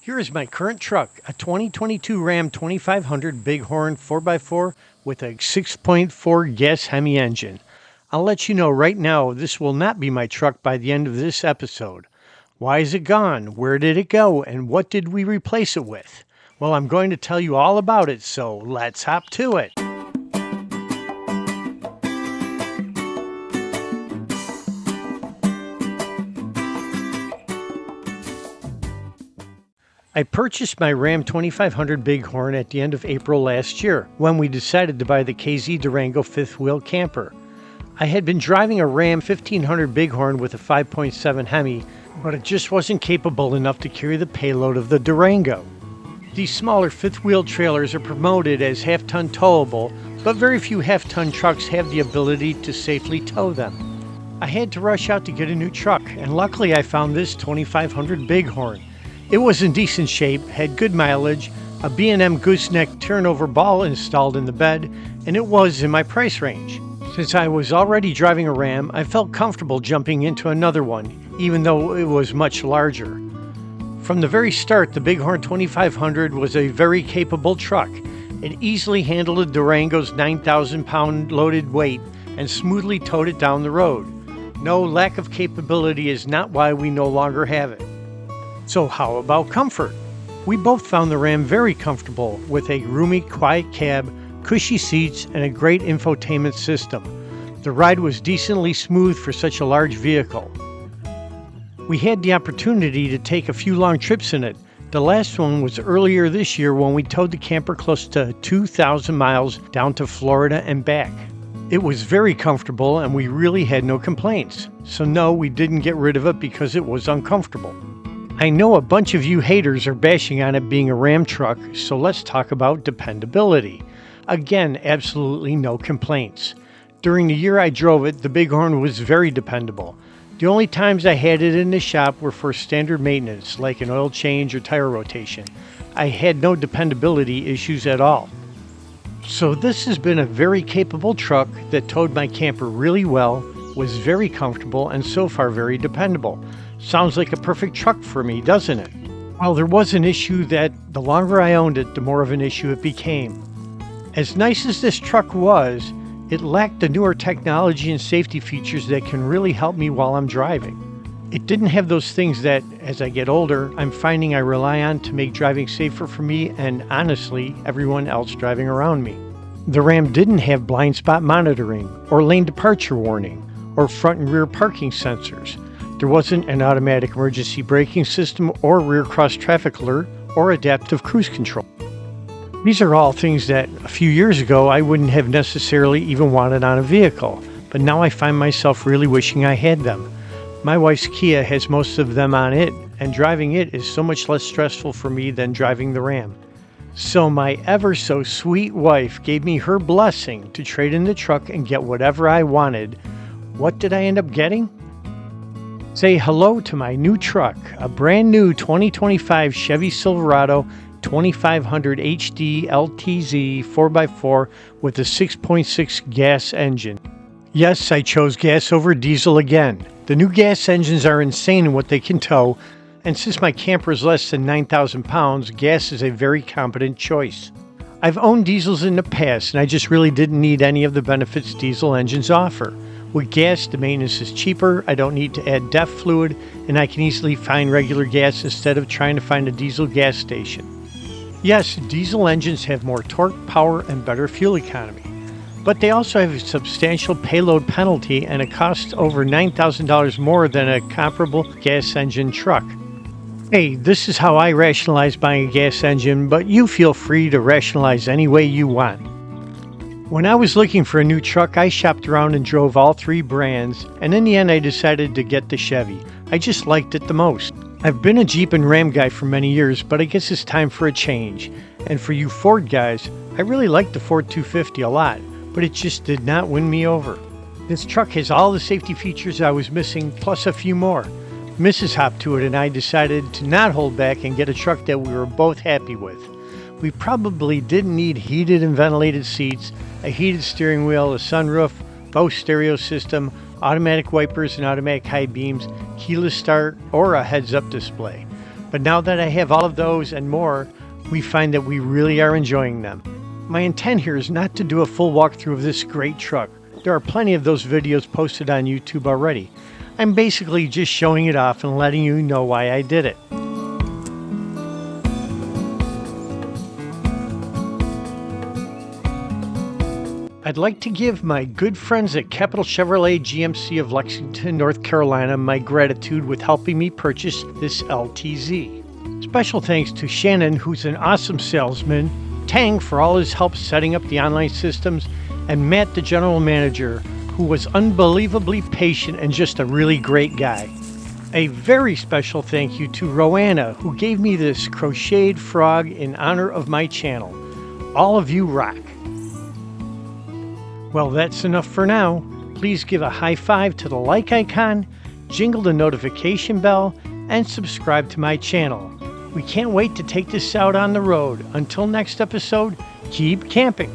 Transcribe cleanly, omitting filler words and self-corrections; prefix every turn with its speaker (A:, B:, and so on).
A: Here is my current truck, a 2022 Ram 2500 Bighorn 4x4 with a 6.4 gas Hemi engine. I'll let you know right now this will not be my truck by the end of this episode. Why is it gone? Where did it go? And what did we replace it with? Well, I'm going to tell you all about it, so let's hop to it. I purchased my Ram 2500 Bighorn at the end of April last year when we decided to buy the KZ Durango fifth wheel camper. I had been driving a Ram 1500 Bighorn with a 5.7 Hemi, but it just wasn't capable enough to carry the payload of the Durango. These smaller fifth wheel trailers are promoted as half-ton towable, but very few half-ton trucks have the ability to safely tow them. I had to rush out to get a new truck, and luckily I found this 2500 Bighorn. It was in decent shape, had good mileage, a B&M gooseneck turnover ball installed in the bed, and it was in my price range. Since I was already driving a Ram, I felt comfortable jumping into another one, even though it was much larger. From the very start, the Bighorn 2500 was a very capable truck. It easily handled a Durango's 9,000-pound loaded weight and smoothly towed it down the road. No, lack of capability is not why we no longer have it. So how about comfort? We both found the Ram very comfortable with a roomy, quiet cab, cushy seats, and a great infotainment system. The ride was decently smooth for such a large vehicle. We had the opportunity to take a few long trips in it. The last one was earlier this year when we towed the camper close to 2,000 miles down to Florida and back. It was very comfortable and we really had no complaints. So no, we didn't get rid of it because it was uncomfortable. I know a bunch of you haters are bashing on it being a Ram truck, so let's talk about dependability. Again, absolutely no complaints. During the year I drove it, the Bighorn was very dependable. The only times I had it in the shop were for standard maintenance, like an oil change or tire rotation. I had no dependability issues at all. So this has been a very capable truck that towed my camper really well, was very comfortable, and so far very dependable. Sounds like a perfect truck for me, doesn't it? Well, there was an issue that the longer I owned it, the more of an issue it became. As nice as this truck was, it lacked the newer technology and safety features that can really help me while I'm driving. It didn't have those things that, as I get older, I'm finding I rely on to make driving safer for me and, honestly, everyone else driving around me. The Ram didn't have blind spot monitoring, or lane departure warning, or front and rear parking sensors. There wasn't an automatic emergency braking system or rear cross traffic alert or adaptive cruise control. These are all things that a few years ago I wouldn't have necessarily even wanted on a vehicle, but now I find myself really wishing I had them. My wife's Kia has most of them on it, and driving it is so much less stressful for me than driving the Ram. So my ever so sweet wife gave me her blessing to trade in the truck and get whatever I wanted. What did I end up getting? Say hello to my new truck, a brand new 2025 Chevy Silverado 2500 HD LTZ 4x4 with a 6.6 gas engine. Yes, I chose gas over diesel again. The new gas engines are insane in what they can tow, and since my camper is less than 9,000 pounds, gas is a very competent choice. I've owned diesels in the past, and I just really didn't need any of the benefits diesel engines offer. With gas, the maintenance is cheaper, I don't need to add DEF fluid, and I can easily find regular gas instead of trying to find a diesel gas station. Yes, diesel engines have more torque, power, and better fuel economy, but they also have a substantial payload penalty and it costs over $9,000 more than a comparable gas engine truck. Hey, this is how I rationalize buying a gas engine, but you feel free to rationalize any way you want. When I was looking for a new truck, I shopped around and drove all three brands, and in the end I decided to get the Chevy. I just liked it the most. I've been a Jeep and Ram guy for many years, but I guess it's time for a change. And for you Ford guys, I really liked the Ford 250 a lot, but it just did not win me over. This truck has all the safety features I was missing, plus a few more. Mrs. hopped to it and I decided to not hold back and get a truck that we were both happy with. We probably didn't need heated and ventilated seats, a heated steering wheel, a sunroof, Bose stereo system, automatic wipers and automatic high beams, keyless start, or a heads-up display. But now that I have all of those and more, we find that we really are enjoying them. My intent here is not to do a full walkthrough of this great truck. There are plenty of those videos posted on YouTube already. I'm basically just showing it off and letting you know why I did it. I'd like to give my good friends at Capital Chevrolet GMC of Lexington, North Carolina, my gratitude with helping me purchase this LTZ. Special thanks to Shannon, who's an awesome salesman, Tang for all his help setting up the online systems, and Matt, the general manager, who was unbelievably patient and just a really great guy. A very special thank you to Roanna, who gave me this crocheted frog in honor of my channel. All of you rock. Well, that's enough for now. Please give a high five to the like icon, jingle the notification bell, and subscribe to my channel. We can't wait to take this out on the road. Until next episode, keep camping.